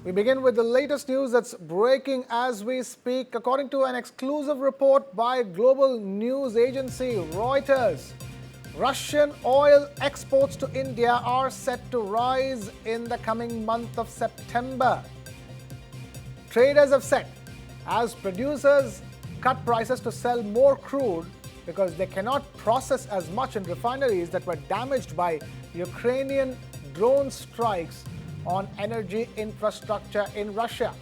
We begin with the latest news that's breaking as we speak. According to an exclusive report by global news agency Reuters, Russian oil exports to India are set to rise in the coming month of September. Traders have said as producers cut prices to sell more crude because they cannot process as much in refineries that were damaged by Ukrainian drone strikes on energy infrastructure in Russia.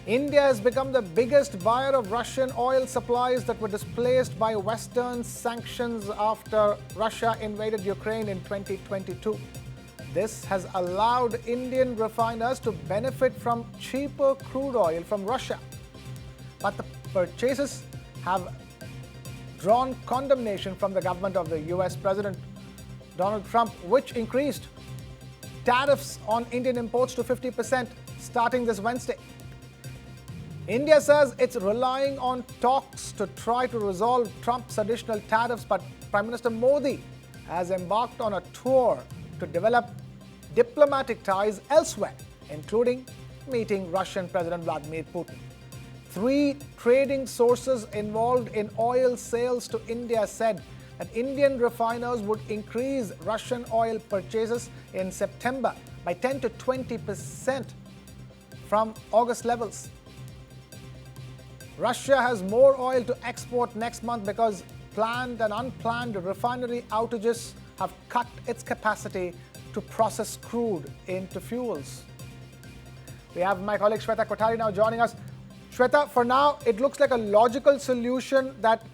India has become the biggest buyer of Russian oil supplies that were displaced by Western sanctions after Russia invaded Ukraine in 2022. This has allowed Indian refiners to benefit from cheaper crude oil from Russia. But the purchases have drawn condemnation from the government of the US President Donald Trump, which increased tariffs on Indian imports to 50% starting this Wednesday. India says it's relying on talks to try to resolve Trump's additional tariffs, but Prime Minister Modi has embarked on a tour to develop diplomatic ties elsewhere, including meeting Russian President Vladimir Putin. 3 trading sources involved in oil sales to India said that Indian refiners would increase Russian oil purchases in September by 10 to 20% from August levels. Russia has more oil to export next month because planned and unplanned refinery outages have cut its capacity to process crude into fuels. We have my colleague Shweta Kothari now joining us. Shweta, for now, it looks like a logical solution that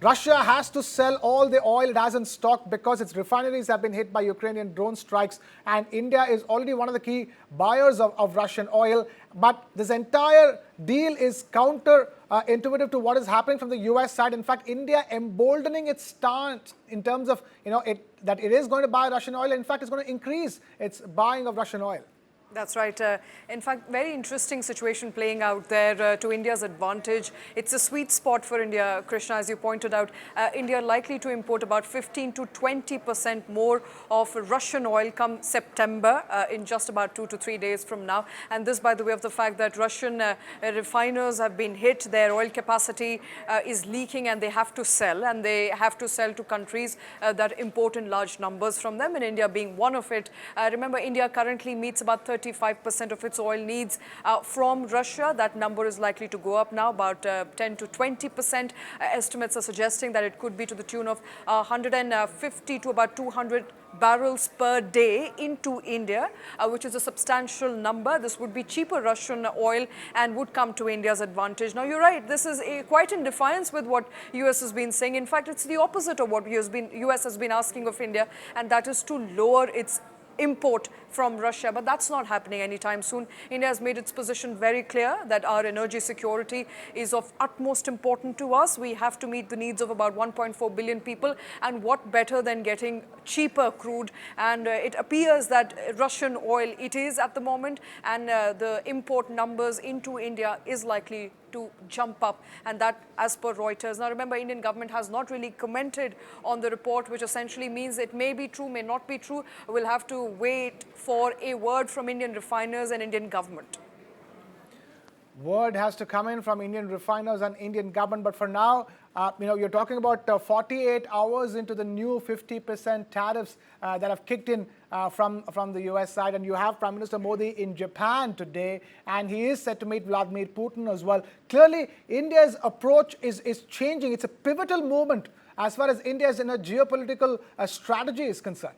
Russia has to sell all the oil it has in stock because its refineries have been hit by Ukrainian drone strikes, and India is already one of the key buyers of Russian oil. But this entire deal is counter-intuitive to what is happening from the US side. In fact, India emboldening its stance in terms of that it is going to buy Russian oil. In fact, it's going to increase its buying of Russian oil. That's right. In fact, very interesting situation playing out there to India's advantage. It's a sweet spot for India, Krishna, as you pointed out. India likely to import about 15 to 20% more of Russian oil come September in just about 2 to 3 days from now. And this, by the way, of the fact that Russian refiners have been hit, their oil capacity is leaking and they have to sell. And they have to sell to countries that import in large numbers from them, and India being one of it. Remember, India currently meets about 35% of its oil needs from Russia. That number is likely to go up now, about 10 to 20%. Estimates are suggesting that it could be to the tune of 150 to about 200 barrels per day into India, which is a substantial number. This would be cheaper Russian oil and would come to India's advantage. Now, you're right. This is quite in defiance with what US has been saying. In fact, it's the opposite of what US has been asking of India, and that is to lower its import from Russia, but that's not happening anytime soon. India has made its position very clear that our energy security is of utmost importance to us. We have to meet the needs of about 1.4 billion people, and what better than getting cheaper crude? And it appears that Russian oil it is at the moment, and the import numbers into India is likely to jump up, and that as per Reuters. Now remember, Indian government has not really commented on the report, which essentially means it may be true, may not be true. We'll have to wait for a word from Indian refiners and Indian government. Word has to come in from Indian refiners and Indian government, but for now, you're talking about 48 hours into the new 50% tariffs that have kicked in from the US side, and you have Prime Minister Modi in Japan today, and he is set to meet Vladimir Putin as well. Clearly, India's approach is changing. It's a pivotal moment as far as India's geopolitical strategy is concerned.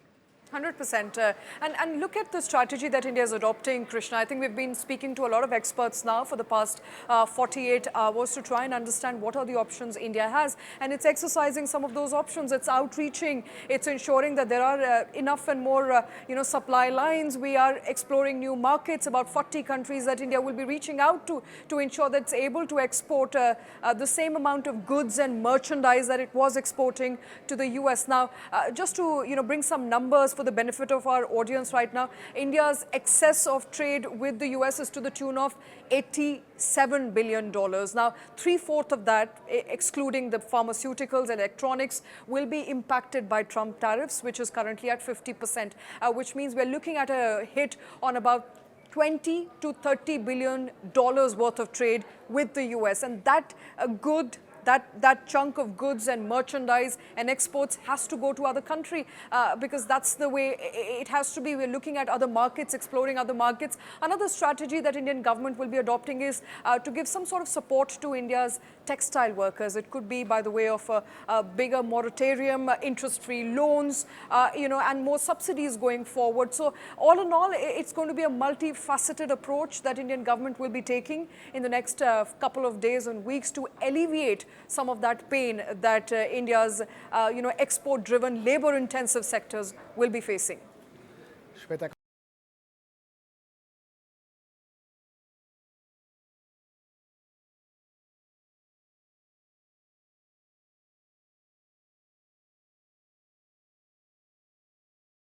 100%. And look at the strategy that India is adopting, Krishna. I think we've been speaking to a lot of experts now for the past 48 hours to try and understand what are the options India has. And it's exercising some of those options. It's outreaching. It's ensuring that there are enough and more, supply lines. We are exploring new markets, about 40 countries that India will be reaching out to ensure that it's able to export the same amount of goods and merchandise that it was exporting to the US. Now, just to, bring some numbers for the benefit of our audience right now, India's excess of trade with the US is to the tune of $87 billion. Now, 3/4 of that, excluding the pharmaceuticals, electronics, will be impacted by Trump tariffs, which is currently at 50%, which means we're looking at a hit on about $20 to $30 billion worth of trade with the US. And that that chunk of goods and merchandise and exports has to go to other country because that's the way it has to be. We're looking at other markets, exploring other markets. Another strategy that Indian government will be adopting is to give some sort of support to India's textile workers. It could be by the way of a bigger moratorium, interest-free loans, and more subsidies going forward. So all in all, it's going to be a multifaceted approach that Indian government will be taking in the next couple of days and weeks to alleviate some of that pain that India's export-driven, labor-intensive sectors will be facing. Shweta